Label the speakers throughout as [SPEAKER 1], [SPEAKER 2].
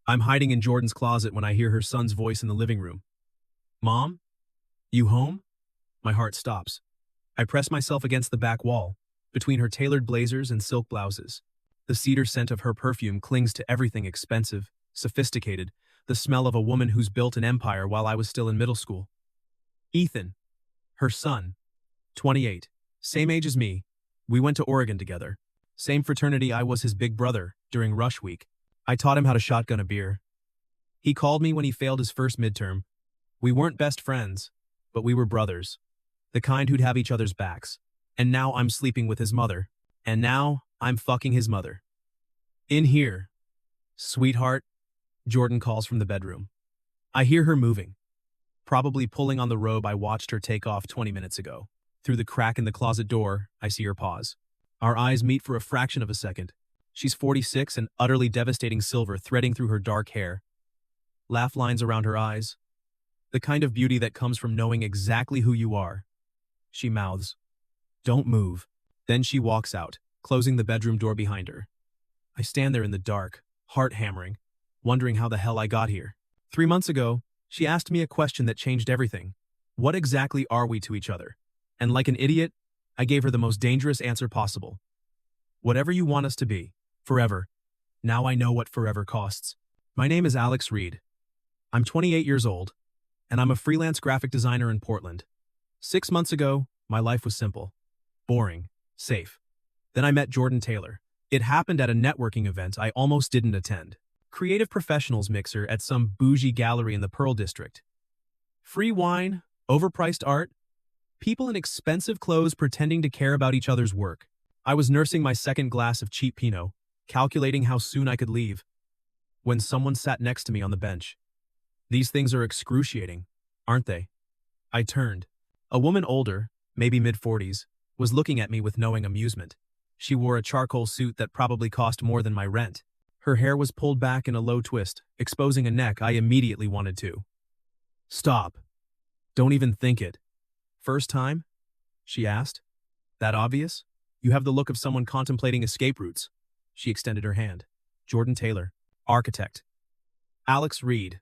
[SPEAKER 1] I'm hiding in Jordan's closet when I hear her son's voice in the living room. Mom? You home? My heart stops. I press myself against the back wall, between her tailored blazers and silk blouses. The cedar scent of her perfume clings to everything expensive, sophisticated, the smell of a woman who's built an empire while I was still in middle school. Ethan. Her son. 28. Same age as me. We went to Oregon together. Same fraternity. I was his big brother during rush week. I taught him how to shotgun a beer. He called me when he failed his first midterm. We weren't best friends, but we were brothers. The kind who'd have each other's backs. And now I'm sleeping with his mother. And now I'm fucking his mother. In here. Sweetheart, Jordan calls from the bedroom. I hear her moving. Probably pulling on the robe I watched her take off 20 minutes ago. Through the crack in the closet door, I see her pause. Our eyes meet for a fraction of a second. She's 46 and utterly devastating silver threading through her dark hair. Laugh lines around her eyes. The kind of beauty that comes from knowing exactly who you are. She mouths, "Don't move." Then she walks out, closing the bedroom door behind her. I stand there in the dark, heart hammering, wondering how the hell I got here. 3 months ago, she asked me a question that changed everything. What exactly are we to each other? And like an idiot, I gave her the most dangerous answer possible. Whatever you want us to be, forever. Now I know what forever costs. My name is Alex Reed. I'm 28 years old, and I'm a freelance graphic designer in Portland. 6 months ago, my life was simple, boring, safe. Then I met Jordan Taylor. It happened at a networking event I almost didn't attend. Creative professionals mixer at some bougie gallery in the Pearl District. Free wine, overpriced art, people in expensive clothes pretending to care about each other's work. I was nursing my second glass of cheap Pinot, calculating how soon I could leave, when someone sat next to me on the bench. These things are excruciating, aren't they? I turned. A woman older, maybe mid-40s, was looking at me with knowing amusement. She wore a charcoal suit that probably cost more than my rent. Her hair was pulled back in a low twist, exposing a neck I immediately wanted to. Stop. Don't even think it. First time? She asked. That obvious? You have the look of someone contemplating escape routes. She extended her hand. Jordan Taylor, architect. Alex Reed,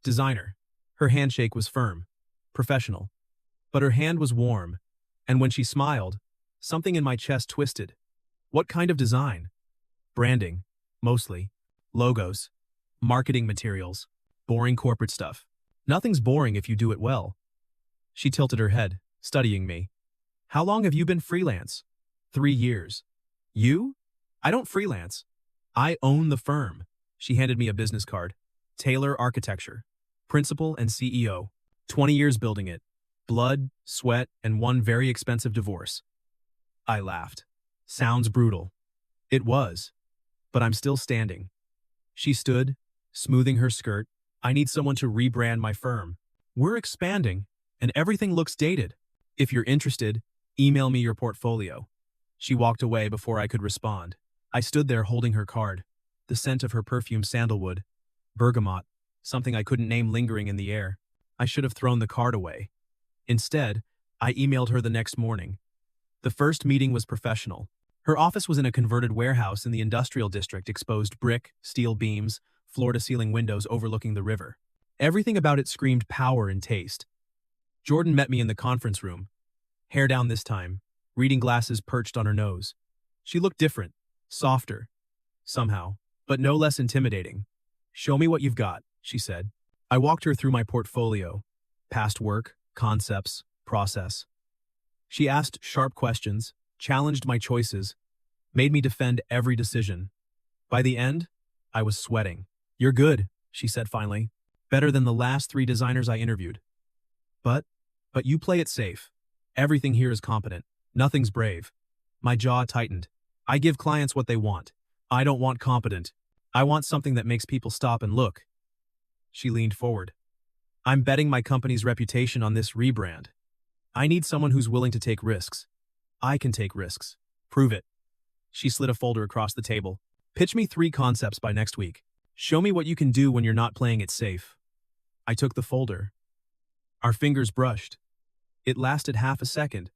[SPEAKER 1] designer. Her handshake was firm, professional. But her hand was warm, and when she smiled, something in my chest twisted. What kind of design? Branding, mostly. Logos, marketing materials, boring corporate stuff. Nothing's boring if you do it well. She tilted her head, studying me. How long have you been freelance? 3 years. You? I don't freelance. I own the firm. She handed me a business card. Taylor Architecture. Principal and CEO. 20 years building it. Blood, sweat, and one very expensive divorce. I laughed. Sounds brutal. It was. But I'm still standing. She stood, smoothing her skirt. I need someone to rebrand my firm. We're expanding, and everything looks dated. If you're interested, email me your portfolio. She walked away before I could respond. I stood there holding her card. The scent of her perfume sandalwood, bergamot, something I couldn't name lingering in the air. I should have thrown the card away. Instead, I emailed her the next morning. The first meeting was professional. Her office was in a converted warehouse in the industrial district, exposed brick, steel beams, floor-to-ceiling windows overlooking the river. Everything about it screamed power and taste. Jordan met me in the conference room. Hair down this time, reading glasses perched on her nose. She looked different, softer, somehow, but no less intimidating. Show me what you've got, she said. I walked her through my portfolio, past work, concepts, process. She asked sharp questions, challenged my choices, made me defend every decision. By the end, I was sweating. You're good, she said finally. Better than the last 3 designers I interviewed. But you play it safe. Everything here is competent. Nothing's brave. My jaw tightened. I give clients what they want. I don't want competent. I want something that makes people stop and look. She leaned forward. I'm betting my company's reputation on this rebrand. I need someone who's willing to take risks. I can take risks. Prove it. She slid a folder across the table. Pitch me 3 concepts by next week. Show me what you can do when you're not playing it safe. I took the folder. Our fingers brushed. It lasted half a second,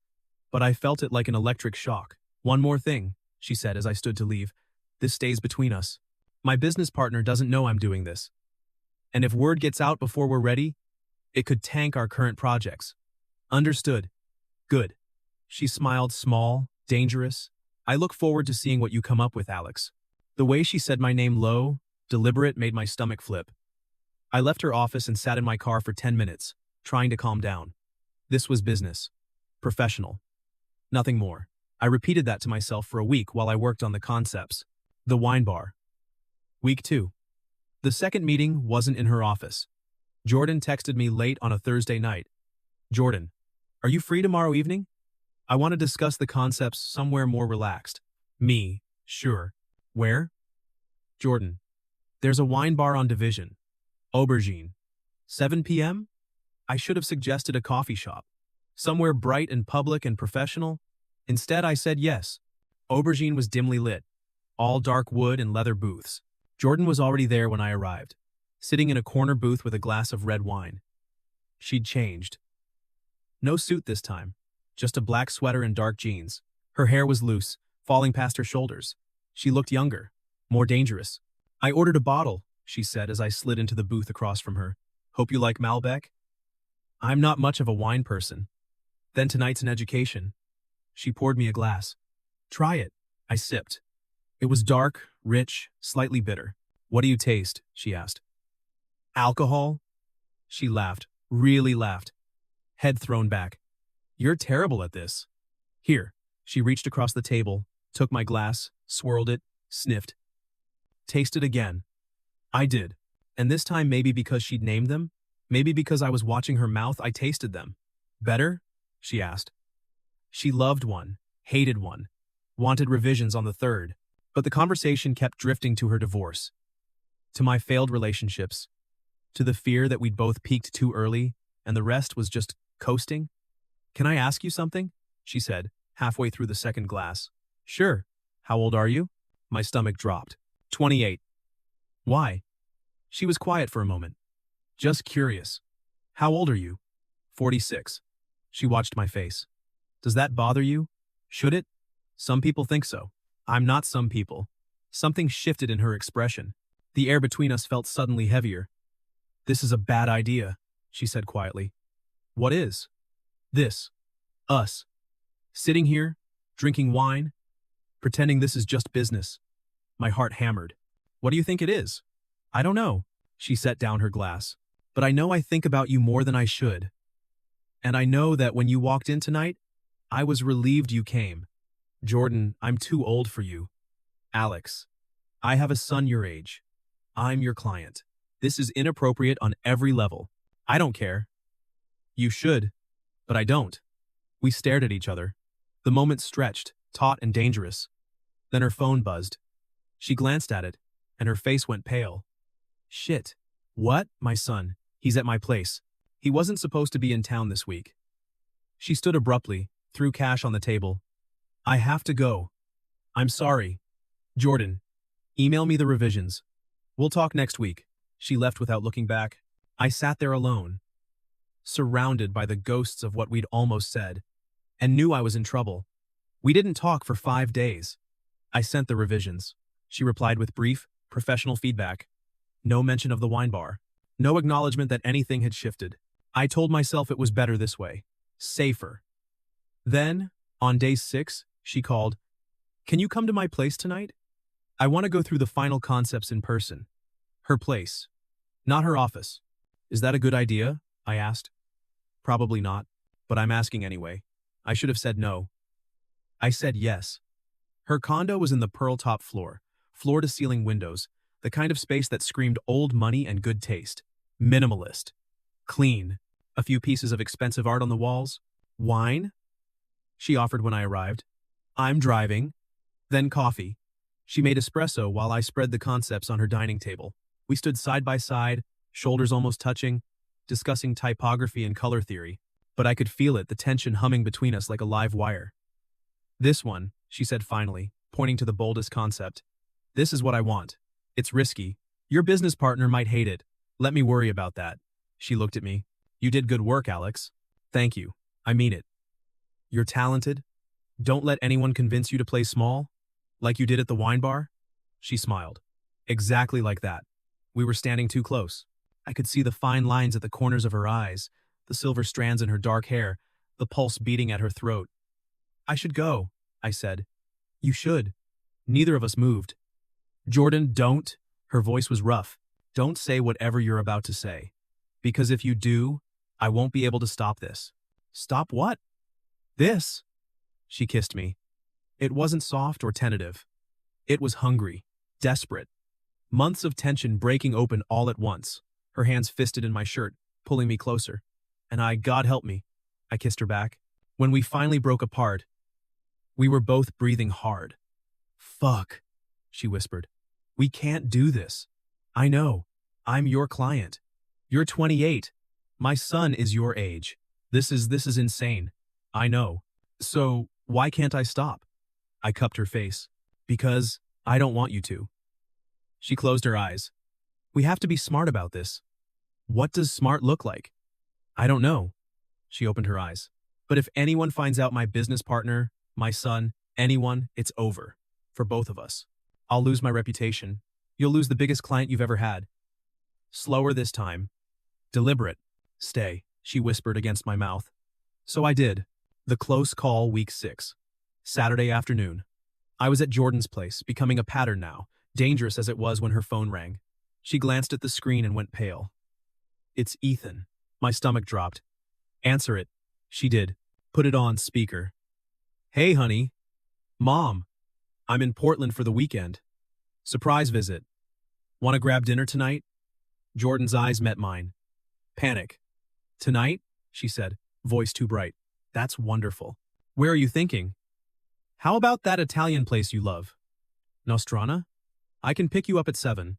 [SPEAKER 1] but I felt it like an electric shock. One more thing, she said as I stood to leave. This stays between us. My business partner doesn't know I'm doing this. And if word gets out before we're ready, it could tank our current projects. Understood. Good. She smiled, small, dangerous. I look forward to seeing what you come up with, Alex. The way she said my name low, deliberate, made my stomach flip. I left her office and sat in my car for 10 minutes, trying to calm down. This was business. Professional. Nothing more. I repeated that to myself for a week while I worked on the concepts. The wine bar. Week 2. The second meeting wasn't in her office. Jordan texted me late on a Thursday night. Jordan, are you free tomorrow evening? I want to discuss the concepts somewhere more relaxed. Me, sure. Where? Jordan, there's a wine bar on Division. Aubergine. 7 p.m.? I should have suggested a coffee shop. Somewhere bright and public and professional. Instead, I said yes. Aubergine was dimly lit. All dark wood and leather booths. Jordan was already there when I arrived, sitting in a corner booth with a glass of red wine. She'd changed. No suit this time, just a black sweater and dark jeans. Her hair was loose, falling past her shoulders. She looked younger, more dangerous. I ordered a bottle, she said as I slid into the booth across from her. Hope you like Malbec? I'm not much of a wine person. Then tonight's an education. She poured me a glass. Try it. I sipped. It was dark, rich, slightly bitter. What do you taste? She asked. Alcohol? She laughed, really laughed. Head thrown back. You're terrible at this. Here. She reached across the table, took my glass, swirled it, sniffed. Tasted again. I did. And this time maybe because she'd named them, maybe because I was watching her mouth, I tasted them. Better? She asked. She loved one, hated one, wanted revisions on the third. But the conversation kept drifting to her divorce, to my failed relationships, to the fear that we'd both peaked too early and the rest was just coasting. Can I ask you something? She said, halfway through the second glass. Sure. How old are you? My stomach dropped. 28. Why? She was quiet for a moment. Just curious. How old are you? 46. She watched my face. Does that bother you? Should it? Some people think so. I'm not some people. Something shifted in her expression. The air between us felt suddenly heavier. This is a bad idea, she said quietly. What is? This. Us. Sitting here, drinking wine, pretending this is just business. My heart hammered. What do you think it is? I don't know. She set down her glass. But I know I think about you more than I should. And I know that when you walked in tonight, I was relieved you came. Jordan, I'm too old for you. Alex, I have a son your age. I'm your client. This is inappropriate on every level. I don't care. You should, but I don't. We stared at each other. The moment stretched, taut and dangerous. Then her phone buzzed. She glanced at it, and her face went pale. Shit. What? My son. He's at my place. He wasn't supposed to be in town this week. She stood abruptly, threw cash on the table. I have to go. I'm sorry. Jordan, email me the revisions. We'll talk next week. She left without looking back. I sat there alone, surrounded by the ghosts of what we'd almost said, and knew I was in trouble. We didn't talk for 5 days. I sent the revisions. She replied with brief, professional feedback. No mention of the wine bar. No acknowledgement that anything had shifted. I told myself it was better this way. Safer. Then, on day 6, she called. Can you come to my place tonight? I want to go through the final concepts in person. Her place. Not her office. Is that a good idea? I asked. Probably not, but I'm asking anyway. I should have said no. I said yes. Her condo was in the pearl top floor, floor-to-ceiling windows, the kind of space that screamed old money and good taste. Minimalist. Clean. A few pieces of expensive art on the walls. Wine? She offered when I arrived. I'm driving. Then coffee. She made espresso while I spread the concepts on her dining table. We stood side by side, shoulders almost touching, discussing typography and color theory. But I could feel it, the tension humming between us like a live wire. This one, she said finally, pointing to the boldest concept. This is what I want. It's risky. Your business partner might hate it. Let me worry about that. She looked at me. You did good work, Alex. Thank you. I mean it. You're talented. Don't let anyone convince you to play small, like you did at the wine bar. She smiled. Exactly like that. We were standing too close. I could see the fine lines at the corners of her eyes, the silver strands in her dark hair, the pulse beating at her throat. I should go, I said. You should. Neither of us moved. Jordan, don't. Her voice was rough. Don't say whatever you're about to say. Because if you do, I won't be able to stop this. Stop what? This. She kissed me. It wasn't soft or tentative. It was hungry, desperate. Months of tension breaking open all at once, her hands fisted in my shirt, pulling me closer. And God help me, I kissed her back. When we finally broke apart, we were both breathing hard. Fuck, she whispered. We can't do this. I know. I'm your client. You're 28. My son is your age. This is insane. I know. So, why can't I stop? I cupped her face. Because I don't want you to. She closed her eyes. We have to be smart about this. What does smart look like? I don't know. She opened her eyes. But if anyone finds out my business partner, my son, anyone, it's over. For both of us. I'll lose my reputation. You'll lose the biggest client you've ever had. Slower this time. Deliberate. Stay, she whispered against my mouth. So I did. The close call, week 6. Saturday afternoon. I was at Jordan's place, becoming a pattern now, dangerous as it was when her phone rang. She glanced at the screen and went pale. It's Ethan. My stomach dropped. Answer it. She did. Put it on speaker. Hey, honey. Mom. I'm in Portland for the weekend. Surprise visit. Want to grab dinner tonight? Jordan's eyes met mine. Panic. Tonight? She said, voice too bright. That's wonderful. Where are you thinking? How about that Italian place you love? Nostrana? I can pick you up at 7.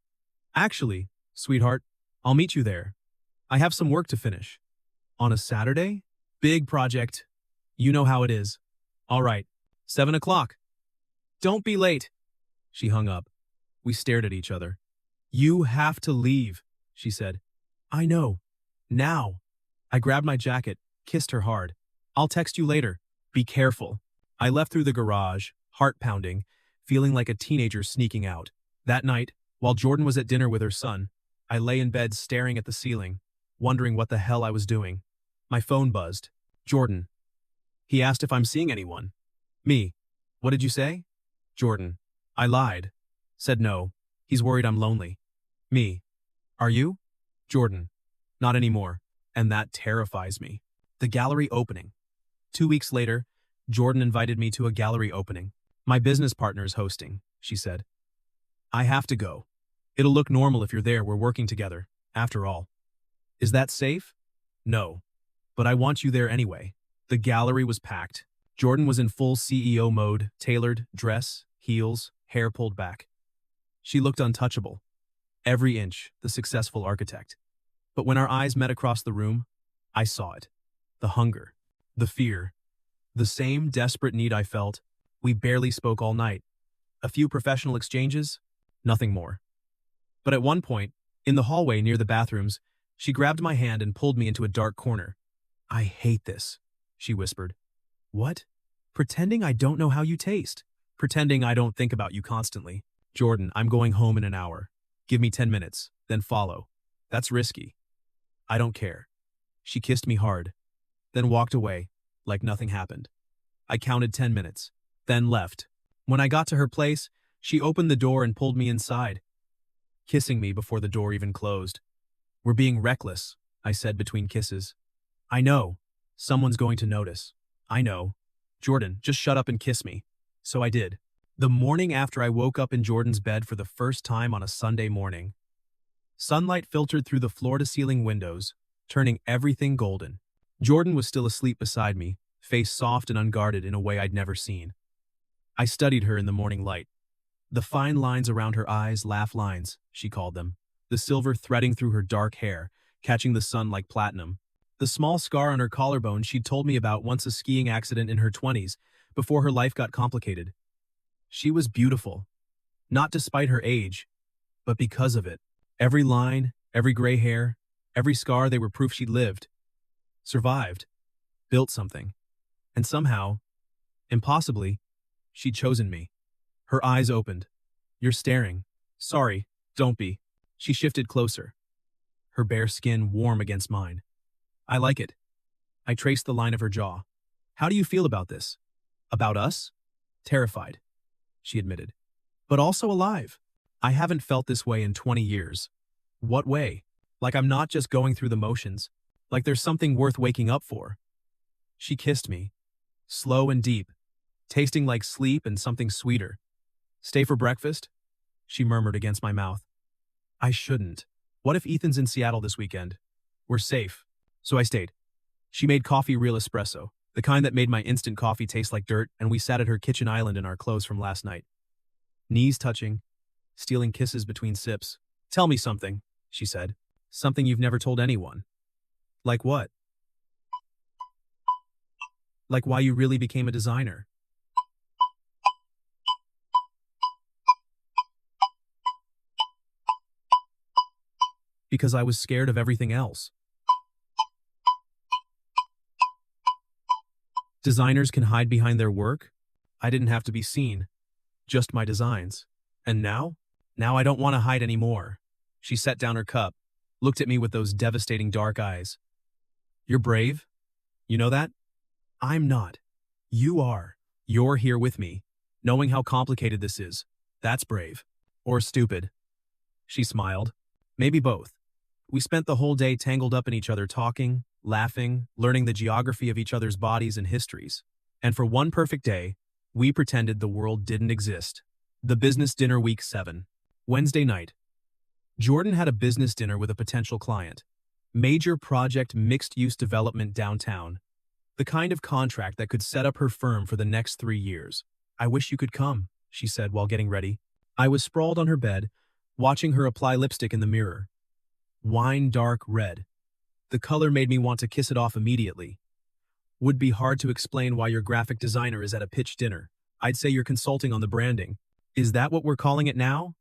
[SPEAKER 1] Actually, sweetheart, I'll meet you there. I have some work to finish. On a Saturday? Big project. You know how it is. All right, 7 o'clock. Don't be late. She hung up. We stared at each other. You have to leave, she said. I know. Now. I grabbed my jacket, kissed her hard. I'll text you later. Be careful. I left through the garage, heart pounding, feeling like a teenager sneaking out. That night, while Jordan was at dinner with her son, I lay in bed staring at the ceiling, wondering what the hell I was doing. My phone buzzed. Jordan. He asked if I'm seeing anyone. Me. What did you say? Jordan. I lied. Said no. He's worried I'm lonely. Me. Are you? Jordan. Not anymore. And that terrifies me. The gallery opening. 2 weeks later, Jordan invited me to a gallery opening. My business partner's hosting, she said. I have to go. It'll look normal if you're there. We're working together, after all. Is that safe? No. But I want you there anyway. The gallery was packed. Jordan was in full CEO mode, tailored, dress, heels, hair pulled back. She looked untouchable. Every inch, the successful architect. But when our eyes met across the room, I saw it. The hunger, the fear, the same desperate need I felt. We barely spoke all night. A few professional exchanges, nothing more. But at one point, in the hallway near the bathrooms, she grabbed my hand and pulled me into a dark corner. I hate this, she whispered. What? Pretending I don't know how you taste. Pretending I don't think about you constantly. Jordan, I'm going home in an hour. Give me 10 minutes, then follow. That's risky. I don't care. She kissed me hard, then walked away, like nothing happened. I counted 10 minutes, then left. When I got to her place, she opened the door and pulled me inside, kissing me before the door even closed. We're being reckless, I said between kisses. I know. Someone's going to notice. I know. Jordan, just shut up and kiss me. So I did. The morning after I woke up in Jordan's bed for the first time on a Sunday morning. Sunlight filtered through the floor-to-ceiling windows, turning everything golden. Jordan was still asleep beside me, face soft and unguarded in a way I'd never seen. I studied her in the morning light. The fine lines around her eyes, laugh lines, she called them. The silver threading through her dark hair, catching the sun like platinum. The small scar on her collarbone she'd told me about once a skiing accident in her 20s, before her life got complicated. She was beautiful. Not despite her age, but because of it. Every line, every gray hair, every scar, they were proof she'd lived. Survived. Built something. And somehow, impossibly, she'd chosen me. Her eyes opened. You're staring. Sorry, Don't be. She shifted closer, her bare skin warm against mine. I like it. I traced the line of her jaw. How do you feel about this? About us? Terrified, she admitted. But also alive. I haven't felt this way in 20 years. What way? Like I'm not just going through the motions. Like there's something worth waking up for. She kissed me, slow and deep, tasting like sleep and something sweeter. Stay for breakfast? She murmured against my mouth. I shouldn't. What if Ethan's in Seattle this weekend? We're safe. So I stayed. She made coffee real espresso, the kind that made my instant coffee taste like dirt, and we sat at her kitchen island in our clothes from last night. Knees touching, stealing kisses between sips. Tell me something, she said. Something you've never told anyone. Like what? Like why you really became a designer. Because I was scared of everything else. Designers can hide behind their work. I didn't have to be seen. Just my designs. And now? Now I don't want to hide anymore. She set down her cup, looked at me with those devastating dark eyes. You're brave? You know that? I'm not. You are. You're here with me, knowing how complicated this is. That's brave. Or stupid. She smiled. Maybe both. We spent the whole day tangled up in each other talking, laughing, learning the geography of each other's bodies and histories. And for one perfect day, we pretended the world didn't exist. The business dinner week 7. Wednesday night. Jordan had a business dinner with a potential client. Major project mixed-use development downtown. The kind of contract that could set up her firm for the next 3 years. I wish you could come, she said while getting ready. I was sprawled on her bed, watching her apply lipstick in the mirror. Wine dark red. The color made me want to kiss it off immediately. Would be hard to explain why your graphic designer is at a pitch dinner. I'd say you're consulting on the branding. Is that what we're calling it now?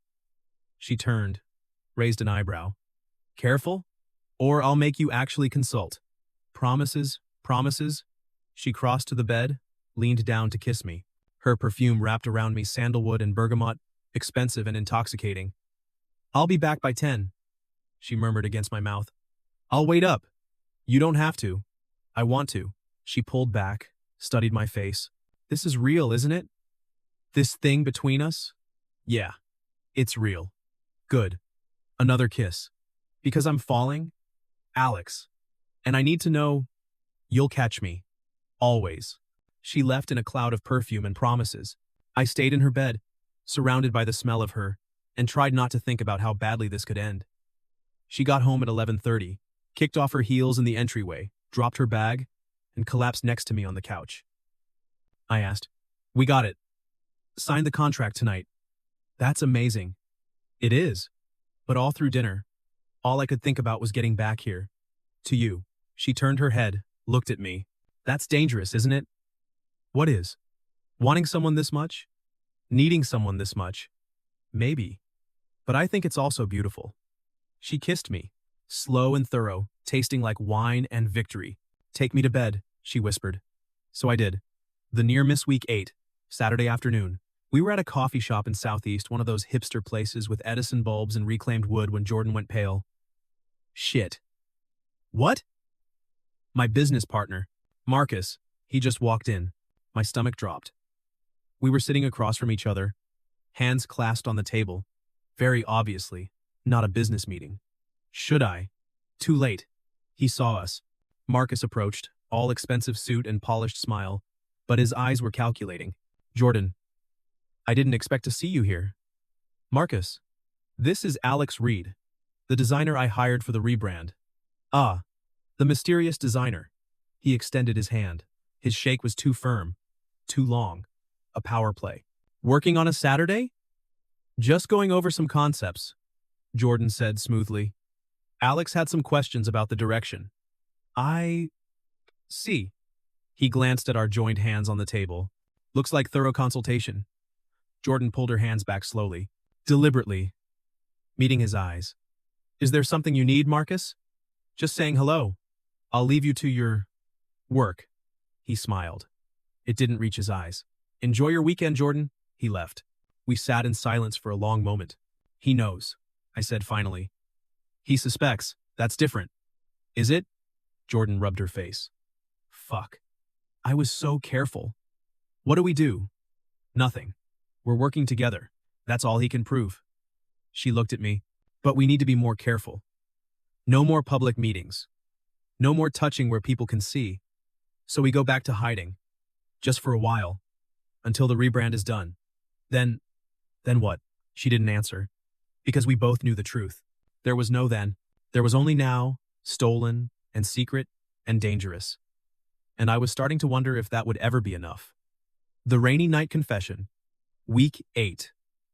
[SPEAKER 1] She turned, raised an eyebrow. Careful, or I'll make you actually consult. Promises, promises. She crossed to the bed, leaned down to kiss me. Her perfume wrapped around me sandalwood and bergamot, expensive and intoxicating. I'll be back by 10, she murmured against my mouth. I'll wait up. You don't have to. I want to. She pulled back, studied my face. This is real, isn't it? This thing between us? Yeah, it's real. Good. Another kiss. Because I'm falling? Alex. And I need to know, you'll catch me. Always. She left in a cloud of perfume and promises. I stayed in her bed, surrounded by the smell of her, and tried not to think about how badly this could end. She got home at 11:30, kicked off her heels in the entryway, dropped her bag, and collapsed next to me on the couch. I asked, We got it. Signed the contract tonight. That's amazing. It is. But all through dinner, all I could think about was getting back here. To you. She turned her head, looked at me. That's dangerous, isn't it? What is? Wanting someone this much? Needing someone this much? Maybe. But I think it's also beautiful. She kissed me, slow and thorough, tasting like wine and victory. Take me to bed, she whispered. So I did. The near miss week 8, Saturday afternoon. We were at a coffee shop in Southeast, one of those hipster places with Edison bulbs and reclaimed wood when Jordan went pale. Shit. What? My business partner, Marcus, he just walked in. My stomach dropped. We were sitting across from each other, hands clasped on the table. Very obviously, not a business meeting. Should I? Too late. He saw us. Marcus approached, all expensive suit and polished smile, but his eyes were calculating. Jordan, I didn't expect to see you here. Marcus, this is Alex Reed, the designer I hired for the rebrand. Ah, the mysterious designer. He extended his hand. His shake was too firm, too long. A power play. Working on a Saturday? Just going over some concepts, Jordan said smoothly. Alex had some questions about the direction. I see. He glanced at our joined hands on the table. Looks like thorough consultation. Jordan pulled her hands back slowly, deliberately, meeting his eyes. Is there something you need, Marcus? Just saying hello. I'll leave you to your work. He smiled. It didn't reach his eyes. Enjoy your weekend, Jordan. He left. We sat in silence for a long moment. He knows. I said finally. He suspects. That's different. Is it? Jordan rubbed her face. Fuck. I was so careful. What do we do? Nothing. We're working together. That's all he can prove. She looked at me. But we need to be more careful. No more public meetings. No more touching where people can see. So we go back to hiding. Just for a while. Until the rebrand is done. Then what? She didn't answer. Because we both knew the truth. There was no then. There was only now, stolen, and secret, and dangerous. And I was starting to wonder if that would ever be enough. The rainy night confession. Week 8.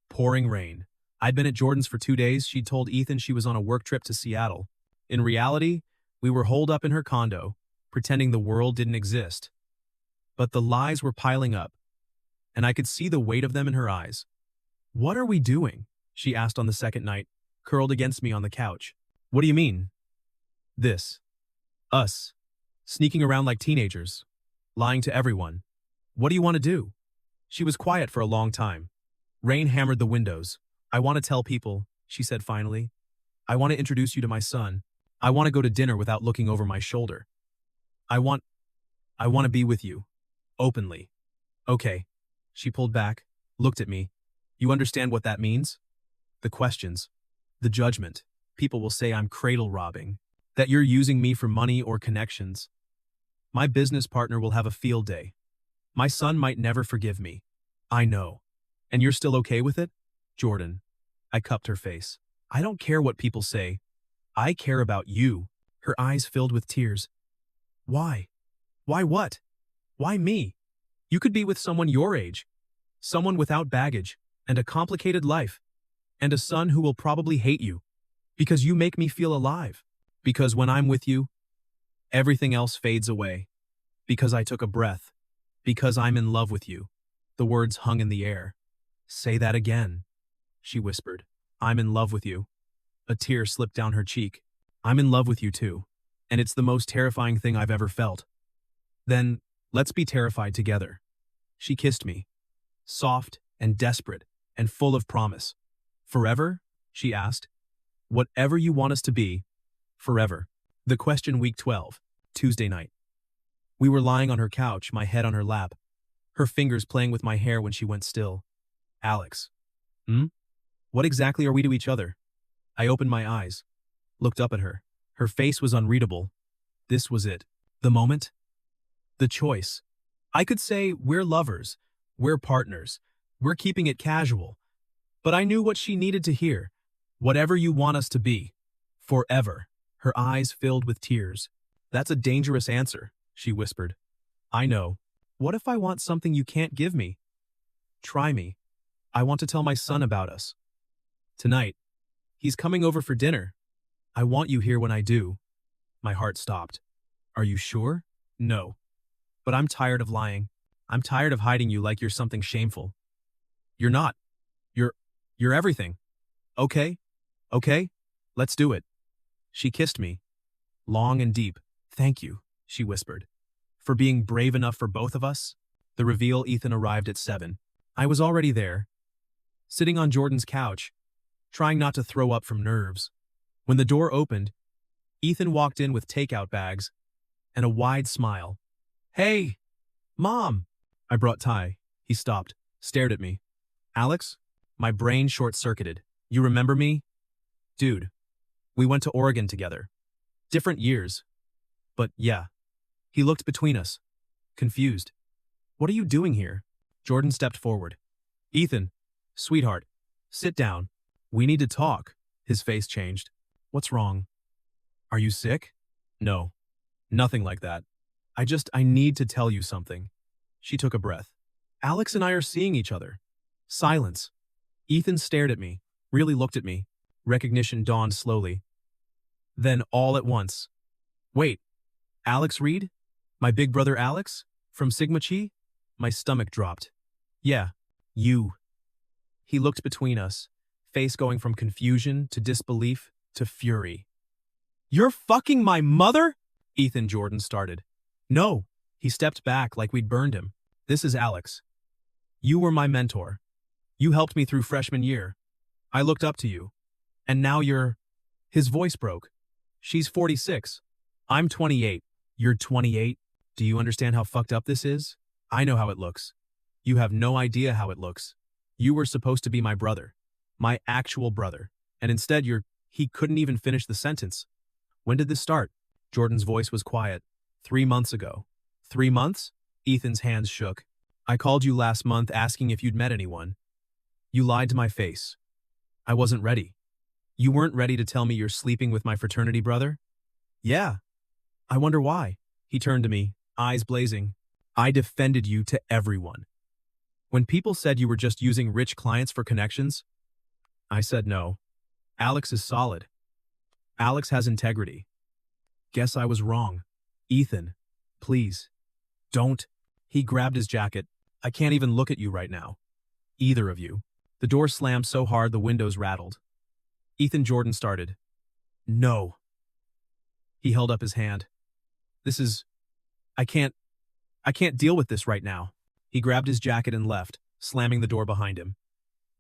[SPEAKER 1] Pouring rain. I'd been at Jordan's for 2 days. She'd told Ethan she was on a work trip to Seattle. In reality, we were holed up in her condo, pretending the world didn't exist. But the lies were piling up, and I could see the weight of them in her eyes. What are we doing? She asked on the second night, curled against me on the couch. What do you mean? This. Us. Sneaking around like teenagers. Lying to everyone. What do you want to do? She was quiet for a long time. Rain hammered the windows. I want to tell people, she said finally. I want to introduce you to my son. I want to go to dinner without looking over my shoulder. I want to be with you. Openly. Okay. She pulled back, looked at me. You understand what that means? The questions. The judgment. People will say I'm cradle robbing. That you're using me for money or connections. My business partner will have a field day. My son might never forgive me. I know. And you're still okay with it? Jordan. I cupped her face. I don't care what people say. I care about you. Her eyes filled with tears. Why? Why what? Why me? You could be with someone your age. Someone without baggage and a complicated life. And a son who will probably hate you. Because you make me feel alive. Because when I'm with you, everything else fades away. Because I took a breath. Because I'm in love with you. The words hung in the air. Say that again, she whispered. I'm in love with you. A tear slipped down her cheek. I'm in love with you too. And it's the most terrifying thing I've ever felt. Then, let's be terrified together. She kissed me. Soft and desperate and full of promise. Forever? She asked. Whatever you want us to be. Forever. The question week 12, Tuesday night. We were lying on her couch, my head on her lap. Her fingers playing with my hair when she went still. Alex. What exactly are we to each other? I opened my eyes, looked up at her. Her face was unreadable. This was it. The moment? The choice. I could say we're lovers, we're partners, we're keeping it casual. But I knew what she needed to hear. Whatever you want us to be. Forever. Her eyes filled with tears. That's a dangerous answer, she whispered. I know. What if I want something you can't give me? Try me. I want to tell my son about us. Tonight. He's coming over for dinner. I want you here when I do. My heart stopped. Are you sure? No. But I'm tired of lying. I'm tired of hiding you like you're something shameful. You're not. You're everything. Okay? Okay? Let's do it. She kissed me. Long and deep. Thank you, she whispered. For being brave enough for both of us? The reveal. Ethan arrived at 7. I was already there. Sitting on Jordan's couch, trying not to throw up from nerves. When the door opened, Ethan walked in with takeout bags and a wide smile. Hey, Mom! I brought Ty. He stopped, stared at me. Alex? My brain short-circuited. You remember me? Dude, we went to Oregon together. Different years. But yeah. He looked between us, confused. What are you doing here? Jordan stepped forward. Ethan, sweetheart, sit down. We need to talk. His face changed. What's wrong? Are you sick? No, nothing like that. I need to tell you something. She took a breath. Alex and I are seeing each other. Silence. Ethan stared at me, really looked at me. Recognition dawned slowly. Then all at once. Wait, Alex Reed? My big brother Alex? From Sigma Chi? My stomach dropped. Yeah, you. He looked between us, face going from confusion to disbelief to fury. You're fucking my mother? Ethan. Jordan started. No. He stepped back like we'd burned him. This is Alex. You were my mentor. You helped me through freshman year. I looked up to you. And now you're... His voice broke. She's 46. I'm 28. You're 28? Do you understand how fucked up this is? I know how it looks. You have no idea how it looks. You were supposed to be my brother. My actual brother. And instead you're... He couldn't even finish the sentence. When did this start? Jordan's voice was quiet. 3 months ago. 3 months? Ethan's hands shook. I called you last month asking if you'd met anyone. You lied to my face. I wasn't ready. You weren't ready to tell me you're sleeping with my fraternity brother? Yeah. I wonder why. He turned to me, eyes blazing. I defended you to everyone. When people said you were just using rich clients for connections, I said no. Alex is solid. Alex has integrity. Guess I was wrong. Ethan, please. Don't. He grabbed his jacket. I can't even look at you right now. Either of you. The door slammed so hard the windows rattled. Ethan Jordan started. No. He held up his hand. This is... I can't deal with this right now. He grabbed his jacket and left, slamming the door behind him.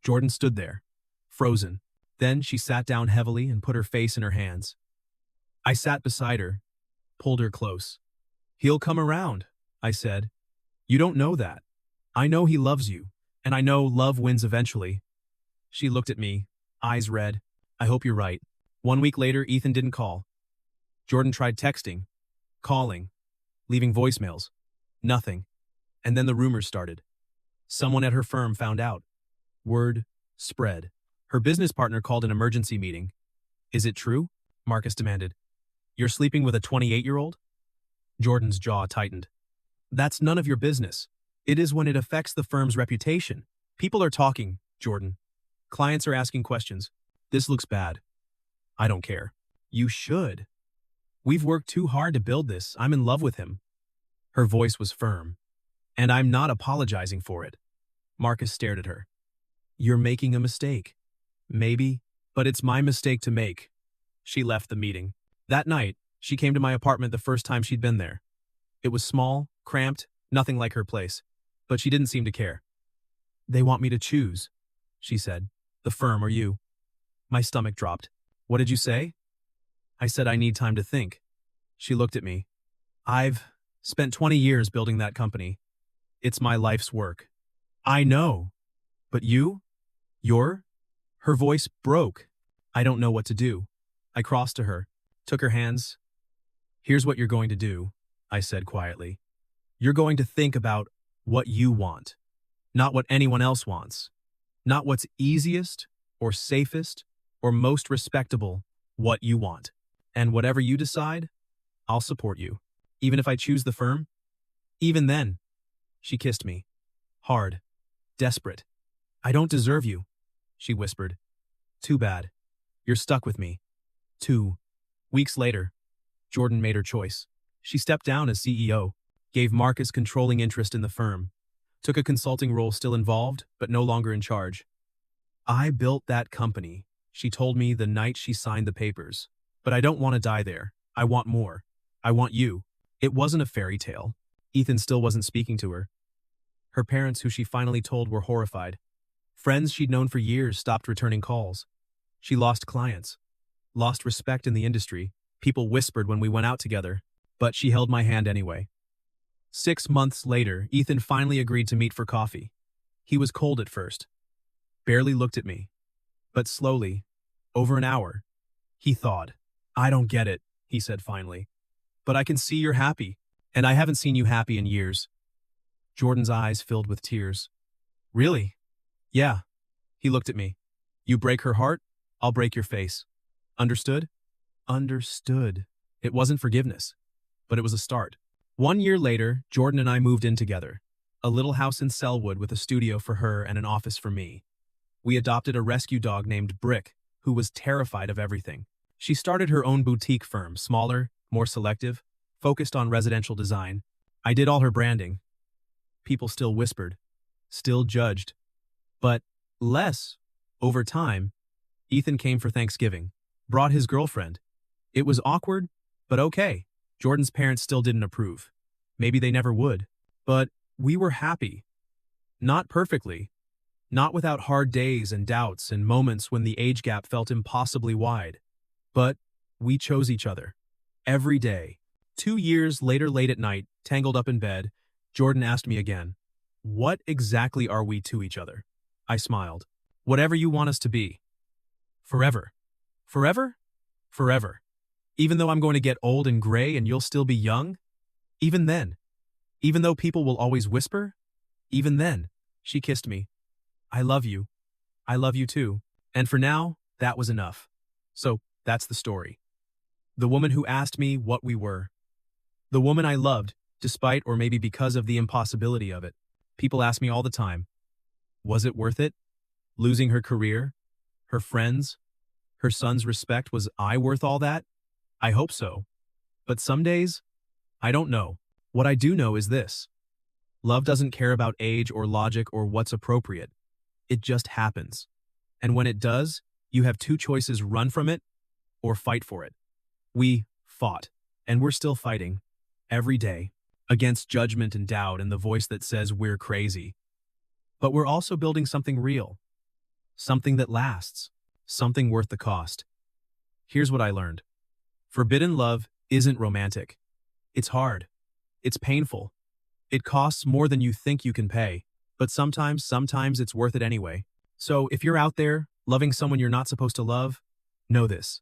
[SPEAKER 1] Jordan stood there, frozen. Then she sat down heavily and put her face in her hands. I sat beside her, pulled her close. He'll come around, I said. You don't know that. I know he loves you, and I know love wins eventually. She looked at me, eyes red. I hope you're right. 1 week later, Ethan didn't call. Jordan tried texting, calling, leaving voicemails. Nothing. And then the rumors started. Someone at her firm found out. Word spread. Her business partner called an emergency meeting. Is it true? Marcus demanded. You're sleeping with a 28-year-old? Jordan's jaw tightened. That's none of your business. It is when it affects the firm's reputation. People are talking, Jordan. Clients are asking questions. This looks bad. I don't care. You should. We've worked too hard to build this. I'm in love with him. Her voice was firm. And I'm not apologizing for it. Marcus stared at her. You're making a mistake. Maybe, but it's my mistake to make. She left the meeting. That night, she came to my apartment the first time she'd been there. It was small, cramped, nothing like her place, but she didn't seem to care. They want me to choose, she said. The firm or you. My stomach dropped. What did you say? I said I need time to think. She looked at me. I've spent 20 years building that company. It's my life's work. I know. But you? You're? Her voice broke. I don't know what to do. I crossed to her, took her hands. Here's what you're going to do, I said quietly. You're going to think about what you want, not what anyone else wants, not what's easiest or safest or most respectable, what you want. And whatever you decide, I'll support you. Even if I choose the firm? Even then. She kissed me. Hard. Desperate. I don't deserve you, she whispered. Too bad. You're stuck with me. 2 weeks later, Jordan made her choice. She stepped down as CEO, gave Marcus controlling interest in the firm, took a consulting role still involved, but no longer in charge. I built that company, she told me the night she signed the papers. But I don't want to die there. I want more. I want you. It wasn't a fairy tale. Ethan still wasn't speaking to her. Her parents, who she finally told, were horrified. Friends she'd known for years stopped returning calls. She lost clients, lost respect in the industry. People whispered when we went out together, but she held my hand anyway. 6 months later, Ethan finally agreed to meet for coffee. He was cold at first, barely looked at me, but slowly, over an hour, he thawed. I don't get it, he said finally, but I can see you're happy, and I haven't seen you happy in years. Jordan's eyes filled with tears. Really? Yeah. He looked at me. You break her heart, I'll break your face. Understood? Understood. It wasn't forgiveness, but it was a start. 1 year later, Jordan and I moved in together. A little house in Selwood with a studio for her and an office for me. We adopted a rescue dog named Brick, who was terrified of everything. She started her own boutique firm, smaller, more selective, focused on residential design. I did all her branding. People still whispered, still judged, but less. Over time, Ethan came for Thanksgiving, brought his girlfriend. It was awkward, but okay. Jordan's parents still didn't approve. Maybe they never would, but we were happy. Not perfectly, Not without hard days and doubts and moments when the age gap felt impossibly wide. But we chose each other. Every day. 2 years later, late at night, tangled up in bed, Jordan asked me again, "What exactly are we to each other?" I smiled. "Whatever you want us to be. Forever." "Forever?" "Forever. Even though I'm going to get old and gray and you'll still be young? Even then. Even though people will always whisper? Even then." She kissed me. "I love you. I love you too." And for now, that was enough. So, that's the story. The woman who asked me what we were. The woman I loved, despite or maybe because of the impossibility of it. People ask me all the time, was it worth it? Losing her career? Her friends? Her son's respect? Was I worth all that? I hope so. But some days, I don't know. What I do know is this. Love doesn't care about age or logic or what's appropriate. It just happens. And when it does, you have two choices: run from it or fight for it. We fought, and we're still fighting. Every day, against judgment and doubt and the voice that says we're crazy. But we're also building something real. Something that lasts. Something worth the cost. Here's what I learned. Forbidden love isn't romantic. It's hard. It's painful. It costs more than you think you can pay. But sometimes it's worth it anyway. So if you're out there, loving someone you're not supposed to love, know this.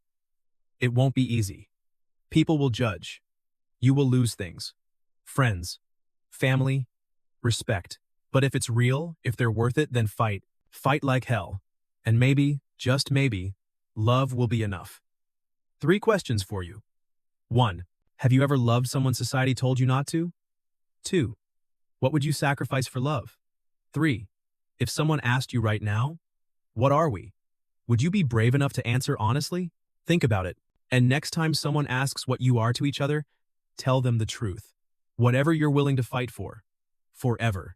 [SPEAKER 1] It won't be easy. People will judge. You will lose things. Friends, family, respect. But if it's real, if they're worth it, then fight. Fight like hell. And maybe, just maybe, love will be enough. 3 questions for you. 1. Have you ever loved someone society told you not to? 2. What would you sacrifice for love? 3. If someone asked you right now, what are we? Would you be brave enough to answer honestly? Think about it. And next time someone asks what you are to each other, tell them the truth. Whatever you're willing to fight for. Forever.